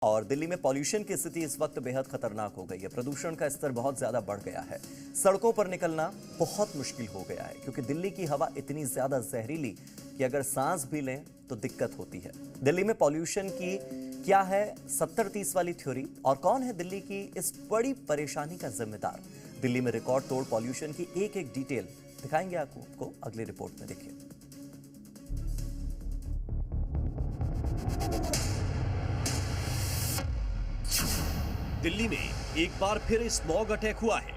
और दिल्ली में पॉल्यूशन की स्थिति इस वक्त बेहद खतरनाक हो गई है। प्रदूषण का स्तर बहुत ज्यादा बढ़ गया है। सड़कों पर निकलना बहुत मुश्किल हो गया है क्योंकि दिल्ली की हवा इतनी ज्यादा जहरीली कि अगर सांस भी लें तो दिक्कत होती है। दिल्ली में पॉल्यूशन की क्या है 70-30 वाली थ्योरी और कौन है दिल्ली की इस बड़ी परेशानी का जिम्मेदार? दिल्ली में रिकॉर्ड तोड़ पॉल्यूशन की एक एक डिटेल दिखाएंगे आपको अगली रिपोर्ट में। देखिए, दिल्ली में एक बार फिर स्मॉग अटैक हुआ है।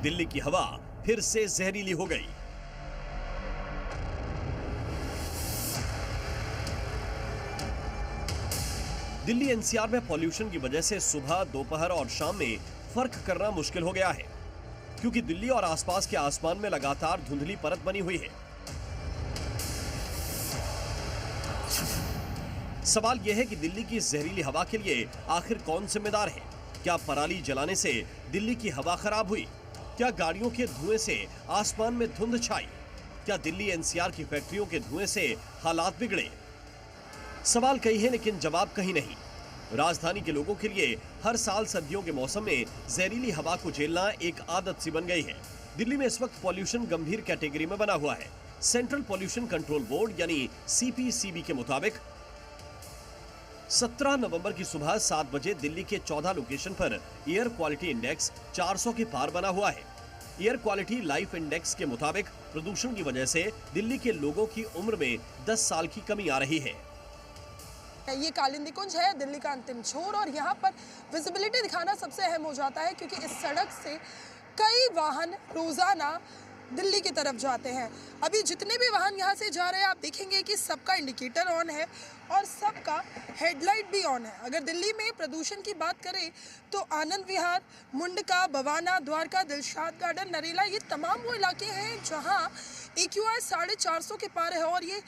दिल्ली की हवा फिर से जहरीली हो गई। दिल्ली एनसीआर में पॉल्यूशन की वजह से सुबह, दोपहर और शाम में फर्क करना मुश्किल हो गया है क्योंकि दिल्ली और आसपास के आसमान में लगातार धुंधली परत बनी हुई है। सवाल यह है कि दिल्ली की जहरीली हवा के लिए आखिर कौन जिम्मेदार है? क्या पराली जलाने से दिल्ली की हवा खराब हुई? क्या गाड़ियों के धुएं से आसमान में धुंध छाई? क्या दिल्ली एनसीआर की फैक्ट्रियों के धुएं से हालात बिगड़े? सवाल कई है लेकिन जवाब कहीं नहीं। राजधानी के लोगों के लिए हर साल सर्दियों के मौसम में जहरीली हवा को झेलना एक आदत सी बन गई है। दिल्ली में इस वक्त पॉल्यूशन गंभीर कैटेगरी में बना हुआ है। सेंट्रल पॉल्यूशन कंट्रोल बोर्ड यानी सीपीसीबी के मुताबिक 17 नवंबर की सुबह 7 बजे दिल्ली के 14 लोकेशन पर एयर क्वालिटी इंडेक्स 400 के पार बना हुआ है। एयर क्वालिटी लाइफ इंडेक्स के मुताबिक प्रदूषण की वजह से दिल्ली के लोगों की उम्र में 10 साल की कमी आ रही है। ये कालिंदी कुंज है, दिल्ली का अंतिम छोर, और यहाँ पर विजिबिलिटी दिखाना सबसे अहम हो जाता है क्योंकि इस सड़क से कई वाहन रोजाना दिल्ली की तरफ जाते हैं। अभी जितने भी वाहन यहाँ से जा रहे हैं आप देखेंगे कि सबका इंडिकेटर ऑन है और सबका हेडलाइट भी ऑन है। अगर दिल्ली में प्रदूषण की बात करें तो आनंद विहार, मुंडका, बवाना, द्वारका, दिलशाद गार्डन, नरेला, ये तमाम वो इलाके हैं जहाँ AQI 450 के पार है और ये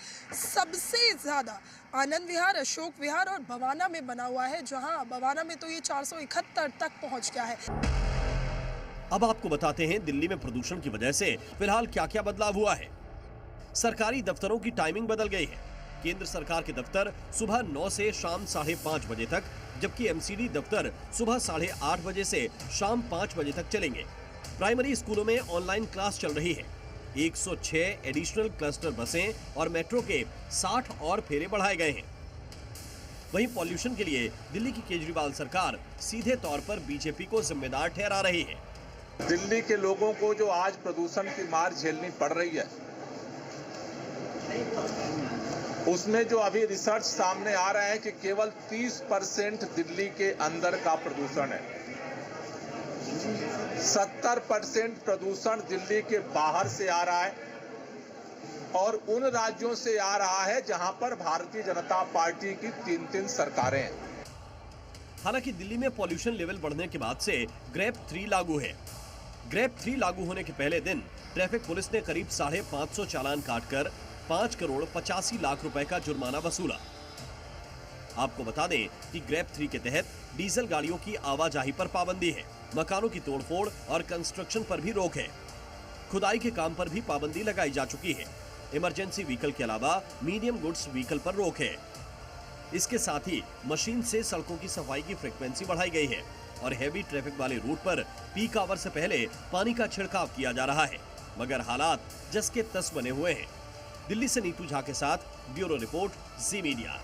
सबसे ज़्यादा आनंद विहार, अशोक विहार और बवाना में बना हुआ है, जहाँ बवाना में तो ये 471 तक पहुँच गया है। अब आपको बताते हैं दिल्ली में प्रदूषण की वजह से फिलहाल क्या क्या बदलाव हुआ है। सरकारी दफ्तरों की टाइमिंग बदल गई है। केंद्र सरकार के दफ्तर सुबह 9 से शाम 5:30 बजे तक, जबकि एमसीडी दफ्तर सुबह 8:30 बजे से शाम 5 बजे तक चलेंगे। प्राइमरी स्कूलों में ऑनलाइन क्लास चल रही है। 106 एडिशनल क्लस्टर बसें और मेट्रो के 60 और फेरे बढ़ाए गए हैं। वहीं पॉल्यूशन के लिए दिल्ली की केजरीवाल सरकार सीधे तौर पर बीजेपी को जिम्मेदार ठहरा रही है। दिल्ली के लोगों को जो आज प्रदूषण की मार झेलनी पड़ रही है, उसमें जो अभी रिसर्च सामने आ रहा है कि केवल 30% दिल्ली के अंदर का प्रदूषण है। 70% प्रदूषण दिल्ली के बाहर से आ रहा है और उन राज्यों से आ रहा है जहां पर भारतीय जनता पार्टी की 3-3 सरकारें हैं। हालांकि दिल्ली में पॉल्यूशन लेवल बढ़ने के बाद से ग्रेप 3 लागू है। ग्रेप 3 लागू होने के पहले दिन ट्रैफिक पुलिस ने करीब 550 चालान काटकर 5 करोड़ 85 लाख रुपए का जुर्माना वसूला। आपको बता दें कि ग्रेप 3 के तहत डीजल गाड़ियों की आवाजाही पर पाबंदी है, मकानों की तोड़फोड़ और कंस्ट्रक्शन पर भी रोक है। खुदाई के काम पर भी पाबंदी लगाई जा चुकी है। इमरजेंसी व्हीकल के अलावा मीडियम गुड्स व्हीकल पर रोक है। इसके साथ ही मशीन से सड़कों की सफाई की फ्रीक्वेंसी बढ़ाई गई है और हैवी ट्रैफिक वाले रूट पर पीक आवर से पहले पानी का छिड़काव किया जा रहा है, मगर हालात जस के तस बने हुए हैं। दिल्ली से नीतू झा के साथ ब्यूरो रिपोर्ट, जी मीडिया।